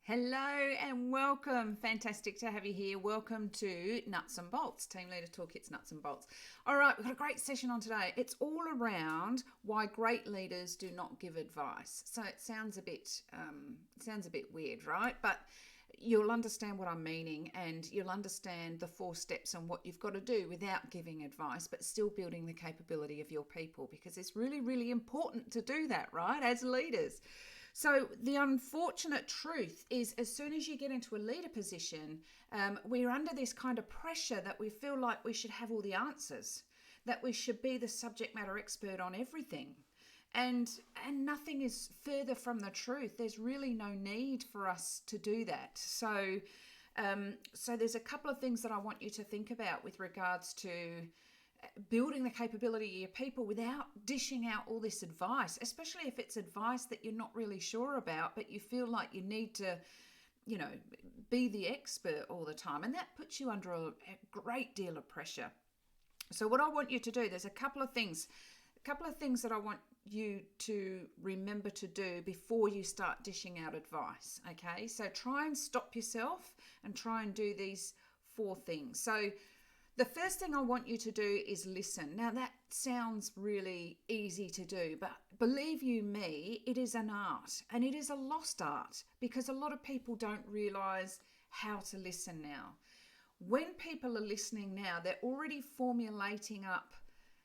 Hello and welcome. Fantastic to have you here. Welcome to Nuts and Bolts, Team Leader Toolkit's Nuts and Bolts. All right, we've got a great session on today. It's all around why great leaders do not give advice. So it sounds a bit weird, right? But you'll understand what I'm meaning, and you'll understand the 4 steps and what you've got to do without giving advice, but still building the capability of your people, because it's really, really important to do that, right, as leaders. So the unfortunate truth is, as soon as you get into a leader position, we're under this kind of pressure that we feel like we should have all the answers, that we should be the subject matter expert on everything. And nothing is further from the truth. There's really no need for us to do that. So there's a couple of things that I want you to think about with regards to building the capability of your people without dishing out all this advice, especially if it's advice that you're not really sure about, but you feel like you need to, be the expert all the time. And that puts you under a great deal of pressure. So what I want you to do, there's a couple of things that I want you to remember to do before you start dishing out advice. Okay, so try and stop yourself and try and do these 4 things. So the first thing I want you to do is listen. Now that sounds really easy to do, but believe you me, it is an art, and it is a lost art, because a lot of people don't realize how to listen now. When people are listening now, they're already formulating up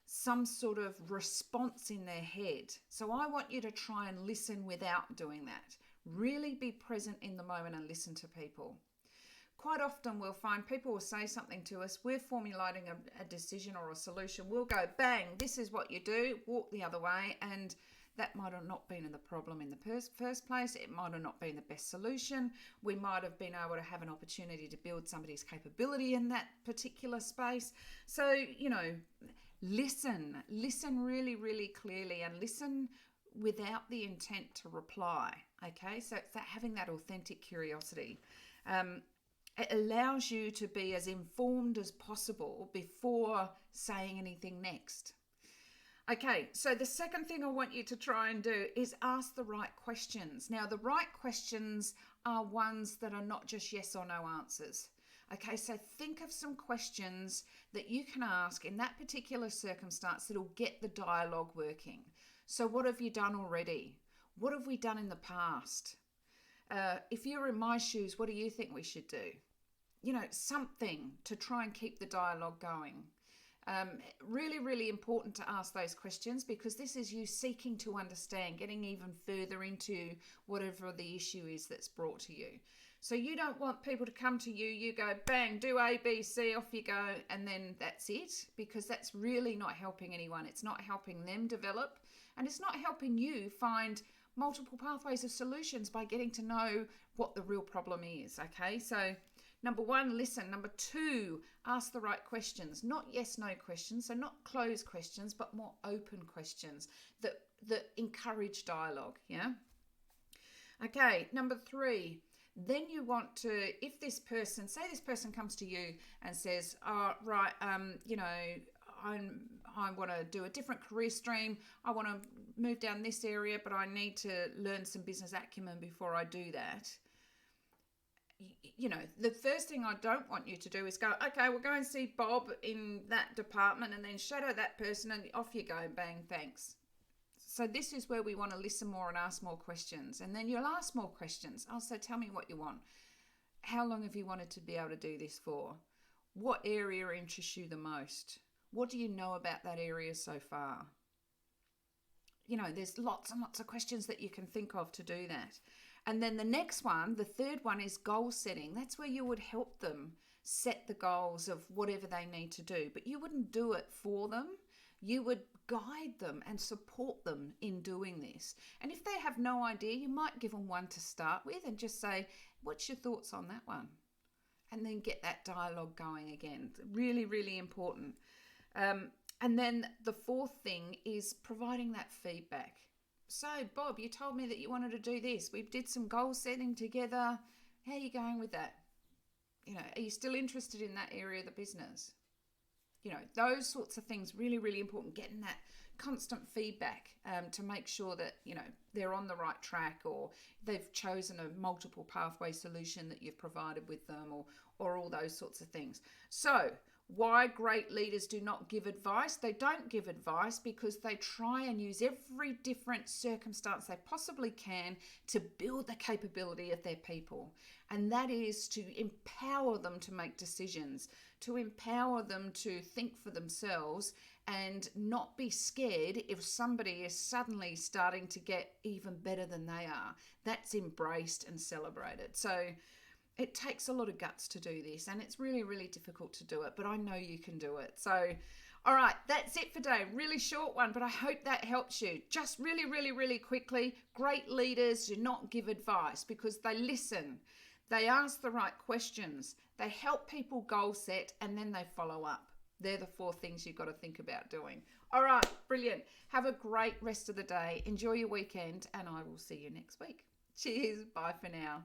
some sort of response in their head. So I want you to try and listen without doing that. Really be present in the moment and listen to people. Quite often we'll find people will say something to us, we're formulating a decision or a solution, we'll go bang, this is what you do, walk the other way, and that might have not been in the problem in the first place. It might have not been the best solution. We might have been able to have an opportunity to build somebody's capability in that particular space. So, listen really, really clearly, and listen without the intent to reply. Okay, so it's having that authentic curiosity. It allows you to be as informed as possible before saying anything next. Okay, so the second thing I want you to try and do is ask the right questions. Now, the right questions are ones that are not just yes or no answers. Okay, so think of some questions that you can ask in that particular circumstance that'll get the dialogue working. So what have you done already? What have we done in the past? If you're in my shoes, what do you think we should do? Something to try and keep the dialogue going. Really, really important to ask those questions, because this is you seeking to understand, getting even further into whatever the issue is that's brought to you. So you don't want people to come to you, you go, bang, do A, B, C, off you go, and then that's it, because that's really not helping anyone. It's not helping them develop, and it's not helping you find multiple pathways of solutions by getting to know what the real problem is. Okay, so number 1, listen. Number 2, ask the right questions. Not yes, no questions, so not closed questions, but more open questions that encourage dialogue. Yeah. Okay, number 3, then you want to, if this person comes to you and says, oh, right, I want to do a different career stream. I want to move down this area, but I need to learn some business acumen before I do that. The first thing I don't want you to do is go, okay, we'll go and see Bob in that department, and then shadow that person, and off you go, bang, thanks. So this is where we want to listen more and ask more questions. And then you'll ask more questions. So tell me what you want. How long have you wanted to be able to do this for? What area interests you the most? What do you know about that area so far? There's lots and lots of questions that you can think of to do that. And then the next one, the third one, is goal setting. That's where you would help them set the goals of whatever they need to do. But you wouldn't do it for them. You would guide them and support them in doing this. And if they have no idea, you might give them one to start with and just say, what's your thoughts on that one? And then get that dialogue going again. Really, really important. And then the 4th thing is providing that feedback. So, Bob, you told me that you wanted to do this. We did some goal setting together. How are you going with that? Are you still interested in that area of the business? Those sorts of things, really, really important. Getting that constant feedback to make sure that, you know, they're on the right track, or they've chosen a multiple pathway solution that you've provided with them, or all those sorts of things. So why great leaders do not give advice? They don't give advice because they try and use every different circumstance they possibly can to build the capability of their people. And that is to empower them to make decisions, to empower them to think for themselves, and not be scared if somebody is suddenly starting to get even better than they are. That's embraced and celebrated. So it takes a lot of guts to do this, and it's really, really difficult to do it, but I know you can do it. So, all right, that's it for today. Really short one, but I hope that helps you. Just really, really, really quickly, great leaders do not give advice because they listen. They ask the right questions. They help people goal set, and then they follow up. They're the 4 things you've got to think about doing. All right, brilliant. Have a great rest of the day. Enjoy your weekend, and I will see you next week. Cheers. Bye for now.